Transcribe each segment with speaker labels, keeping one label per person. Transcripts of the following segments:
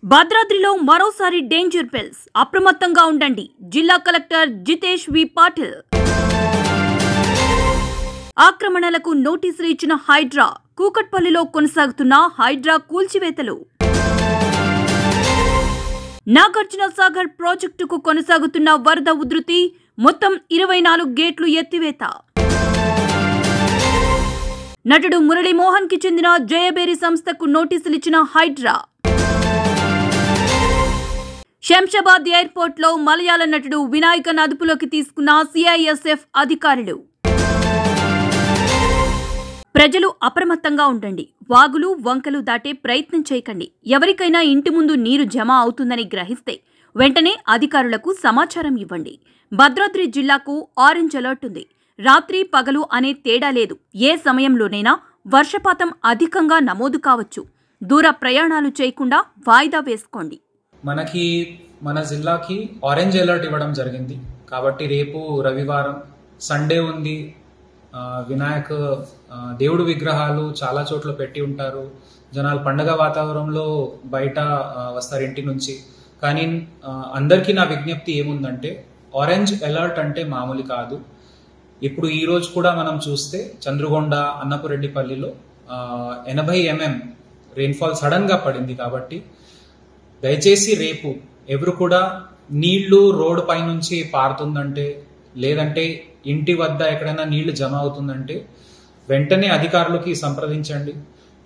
Speaker 1: భద్రాద్రిలో మరోసారి danger bells. అప్రమత్తంగా ఉండండి. జిల్లా కలెక్టర్ జితేష్ వి పాటిల్. ఆక్రమణలకు నోటీసులు ఇచ్చిన హైడ్రా. కూకట్పల్లిలో కొనసాగుతున్న హైడ్రా కూల్చివేతలు. నాగార్జున సాగర్ ప్రాజెక్టుకు కొనసాగుతున్న వరద ఉధృతి. మొత్తం 24 గేట్లు ఎత్తివేత. నటుడు మురళీమోహన్ కి చెందిన జయబేరి సంస్థకు నోటీసులిచ్చిన హైడ్రా. శంషాబాద్ ఎయిర్పోర్ట్లో మలయాళ నటుడు వినాయకన్ అదుపులోకి తీసుకున్న సిఐఎస్ఎఫ్ అధికారులు. ప్రజలు అప్రమత్తంగా ఉండండి. వాగులు వంకలు దాటే ప్రయత్నం చేయకండి. ఎవరికైనా ఇంటి ముందు నీరు జమ అవుతుందని గ్రహిస్తే వెంటనే అధికారులకు సమాచారం ఇవ్వండి. భద్రాద్రి జిల్లాకు ఆరెంజ్ అలర్ట్ ఉంది. రాత్రి పగలు అనే తేడా లేదు. ఏ సమయంలోనైనా వర్షపాతం అధికంగా నమోదు కావచ్చు. దూర ప్రయాణాలు చేయకుండా వాయిదా వేసుకోండి.
Speaker 2: మన జిల్లాకి ఆరెంజ్ అలర్ట్ ఇవ్వడం జరిగింది. కాబట్టి రేపు రవివారం సండే ఉంది. వినాయక దేవుడు విగ్రహాలు చాలా చోట్ల పెట్టి ఉంటారు. జనాలు పండగ వాతావరణంలో బయట వస్తారు ఇంటి నుంచి. కానీ అందరికీ నా విజ్ఞప్తి ఏముందంటే, ఆరెంజ్ అలర్ట్ అంటే మామూలు కాదు. ఇప్పుడు ఈ రోజు కూడా మనం చూస్తే చంద్రగొండ, అన్నపురెడ్డిపల్లిలో 80 mm రెయిన్ఫాల్ సడన్ గా పడింది. కాబట్టి దయచేసి రేపు ఎవరు కూడా నీళ్లు రోడ్డు పై నుంచి పారుతుందంటే, లేదంటే ఇంటి వద్ద ఎక్కడైనా నీళ్లు జమ అవుతుందంటే వెంటనే అధికారులకి సంప్రదించండి.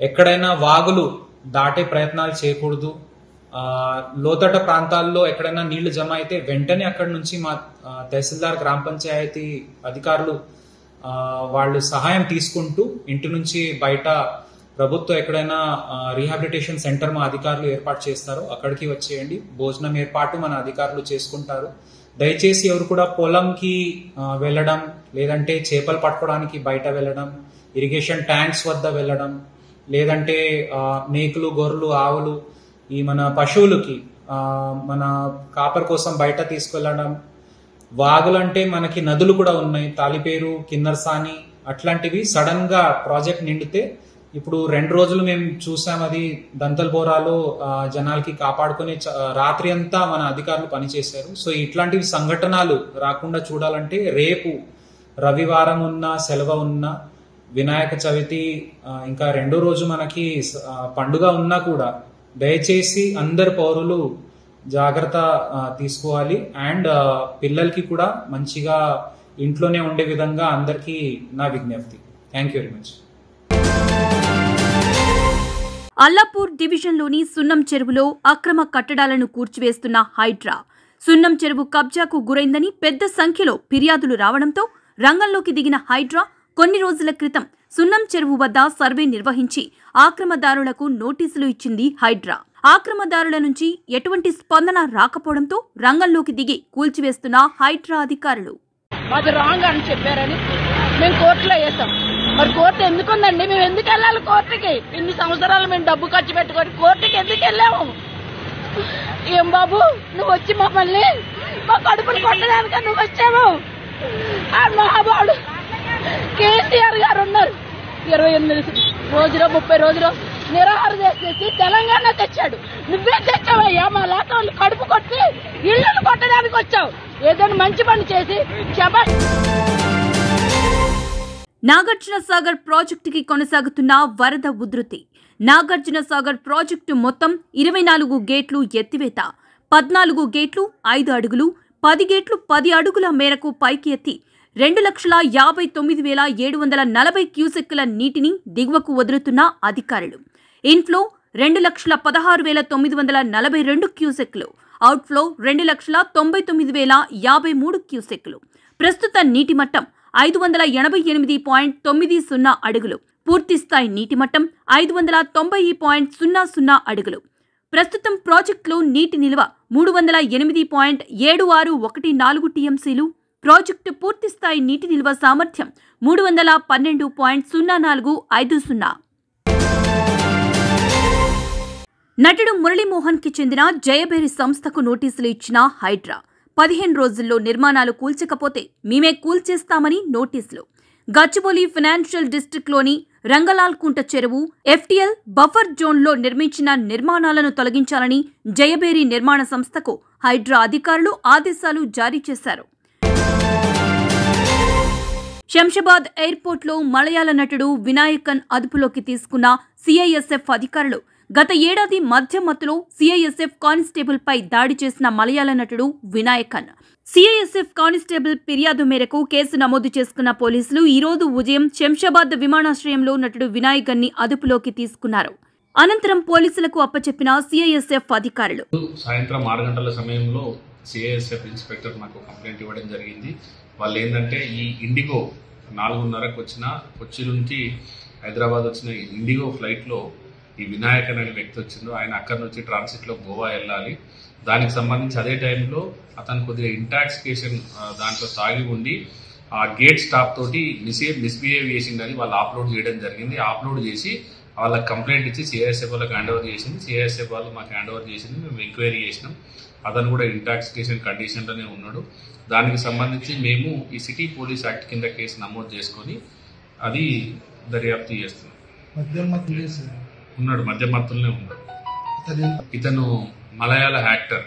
Speaker 2: ఎక్కడైనా వాగులు దాటే ప్రయత్నాలు చేయకూడదు. లోతట్ట ప్రాంతాల్లో ఎక్కడైనా నీళ్లు జమ అయితే వెంటనే అక్కడి నుంచి మా తహసీల్దార్, గ్రామ పంచాయతీ అధికారులు వాళ్ళు సహాయం తీసుకుంటూ ఇంటి నుంచి బయట ప్రభుత్వం ఎక్కడైనా రీహాబిలిటేషన్ సెంటర్ మా అధికారులు ఏర్పాటు చేస్తారో అక్కడికి వచ్చేయండి. భోజనం ఏర్పాటు మన అధికారులు చేసుకుంటారు. దయచేసి ఎవరు కూడా పొలంకి వెళ్ళడం, లేదంటే చేపలు పట్టుకోవడానికి బయట వెళ్ళడం, ఇరిగేషన్ ట్యాంక్స్ వద్ద వెళ్ళడం, లేదంటే మేకలు, గొర్రెలు, ఆవులు, ఈ మన పశువులకి మన కాపర్ కోసం బయట తీసుకెళ్లడం. వాగులంటే మనకి నదులు కూడా ఉన్నాయి. తాలిపేరు, కిన్నర్సాని అట్లాంటివి సడన్ గా ప్రాజెక్ట్ నిండితే, ఇప్పుడు 2 రోజులు మేము చూసాం, అది దంతల్బోరాలో జనాలకి కాపాడుకుని రాత్రి అంతా మన అధికారులు పనిచేశారు. సో ఇట్లాంటివి సంఘటనలు రాకుండా చూడాలంటే రేపు రవివారం ఉన్న, సెలవు ఉన్న, వినాయక చవితి ఇంకా 2వ రోజు మనకి పండుగ ఉన్నా కూడా దయచేసి అందరు పౌరులు జాగ్రత్త తీసుకోవాలి. అండ్ పిల్లలకి కూడా మంచిగా ఇంట్లోనే ఉండే విధంగా అందరికీ నా విజ్ఞప్తి. Thank you very much.
Speaker 1: Allapur డివిజన్లోని సున్నం చెరువులో అక్రమ కట్టడాలను కూర్చివేస్తున్న హైడ్రా. సున్నం చెరువు కబ్జాకు గురైందని పెద్ద సంఖ్యలో ఫిర్యాదులు రావడంతో రంగంలోకి దిగిన హైడ్రా కొన్ని రోజుల క్రితం సున్నం చెరువు వద్ద సర్వే నిర్వహించి ఆక్రమదారులకు నోటీసులు ఇచ్చింది హైడ్రా. ఆక్రమదారుల నుంచి ఎటువంటి స్పందన రాకపోవడంతో రంగంలోకి దిగి కూల్చివేస్తున్న హైడ్రా అధికారులు.
Speaker 3: అది రాంగ్ అని చెప్పారని మేము కోర్టులో వేసాం. మరి కోర్టు ఎందుకుందండి? మేము ఎందుకు వెళ్ళాలి కోర్టుకి? ఇన్ని సంవత్సరాలు మేము డబ్బు ఖర్చు పెట్టుకొని కోర్టుకి ఎందుకు వెళ్ళాము? ఏం బాబు, నువ్వు వచ్చి మమ్మల్ని మా కడుపులు కొట్టడానిక నువ్వు వచ్చావు? ఆ మహాబాడు కేసీఆర్ గారు ఉన్నారు. 28 రోజులు 30 రోజులు నిరాహార చేసి తెలంగాణ తెచ్చాడు. నువ్వే తెచ్చావయ్యా. మా లాటోళ్ళు కడుపు కొట్టి ఇళ్లను కొట్టడానికి వచ్చావు. ఏదైనా మంచి పని చేసి చెప్పండి.
Speaker 1: నాగార్జున సాగర్ ప్రాజెక్టుకి కొనసాగుతున్న వరద ఉధృతి. నాగార్జున సాగర్ ప్రాజెక్టు మొత్తం 24 గేట్లు ఎత్తివేత. 14 గేట్లు 5 అడుగులు, 10 గేట్లు 10 అడుగుల మేరకు పైకి ఎత్తి 2,59,740 క్యూసెక్కుల నీటిని దిగువకు వదులుతున్న అధికారులు. ఇన్ఫ్లో 2,16,942 క్యూసెక్కులు, అవుట్ఫ్లో 2,99,053 క్యూసెక్కులు. ప్రస్తుత నీటి మట్టం 588.90 అడుగులు. పూర్తిస్థాయి నీటి మట్టం 590.00 అడుగులు. ప్రస్తుతం ప్రాజెక్టులో నీటి నిల్వ 308.7614 టీఎంసీలు. ప్రాజెక్టు పూర్తిస్థాయి నీటి నిల్వ సామర్థ్యం 312.0450. నటుడు మురళీమోహన్ కి చెందిన జయబేరి సంస్థకు నోటీసులు ఇచ్చిన హైడ్రా. 15 రోజుల్లో నిర్మాణాలు కూల్చకపోతే మేమే కూల్చేస్తామని నోటీసులు. గచ్చిబౌలి ఫైనాన్షియల్ డిస్ట్రిక్ట్లోని రంగలాల్ కుంట చెరువు, ఎఫ్టీఎల్ బఫర్ జోన్లో నిర్మించిన నిర్మాణాలను తొలగించాలని జయబేరి నిర్మాణ సంస్థకు హైడ్రా అధికారులు ఆదేశాలు జారీ చేశారు. శంషాబాద్ ఎయిర్పోర్ట్లో మలయాళ నటుడు వినాయకన్ అదుపులోకి తీసుకున్న సిఐఎస్ఎఫ్ అధికారులు గత ఏడాది మధ్యమత్తులో సిఐఎస్ఎఫ్ కానిస్టేబుల్ పై దాడి చేసిన మలయాళ నటుడు వినాయకన్. సిఐఎస్ఎఫ్ కానిస్టేబుల్ ఫిర్యాదు మేరకు కేసు నమోదు చేసుకున్న పోలీసులు ఈ రోజు ఉదయం శంషాబాద్ విమానాశ్రయంలో నటుడు వినాయకన్ ని అదుపులోకి తీసుకున్నారు. అనంతరం పోలీసులకు అప్పచెప్పిన సిఐఎస్ఎఫ్ అధికారులు
Speaker 4: సాయంత్రం 6 గంటల సమయంలో సిఐఎస్ఎఫ్ ఇన్స్పెక్టర్ నాకు కంప్లైంట్ ఇవ్వడం జరిగింది. వాళ్ళు ఏంటంటే ఈ ఇండిగో 4:30కు వచ్చిన కొచ్చి నుంచి హైదరాబాద్ వచ్చిన ఇండిగో ఫ్లైట్లో ఈ వినాయకన్ అనే వ్యక్తి వచ్చిండు. ఆయన అక్కడి నుంచి ట్రాన్సిట్లో గోవా వెళ్ళాలి. దానికి సంబంధించి అదే టైంలో అతను కొద్దిగా ఇంటాక్సికేషన్ దాంట్లో తాగి ఉండి ఆ గేట్ స్టాప్ తోటి మిస్బిహేవ్ చేసిందని వాళ్ళు అప్లోడ్ చేయడం జరిగింది. అప్లోడ్ చేసి వాళ్ళకి కంప్లైంట్ ఇచ్చి సిఐఎస్ఎఫ్ వాళ్ళకి హ్యాండ్ ఓవర్ చేసింది. సిఐఎస్ఎఫ్ వాళ్ళు మాకు హ్యాండ్ ఓవర్ చేసింది. మేము ఎంక్వైరీ చేసినాం. అతను కూడా ఇంటాక్సికేషన్ కండిషన్లోనే ఉన్నాడు. దానికి సంబంధించి మేము ఈ సిటీ పోలీస్ యాక్ట్ కింద కేసు నమోదు చేసుకొని అది దర్యాప్తు చేస్తున్నాం. ఉన్నాడు, మధ్యమత్తులోనే ఉన్నాడు. ఇతను మలయాళ యాక్టర్.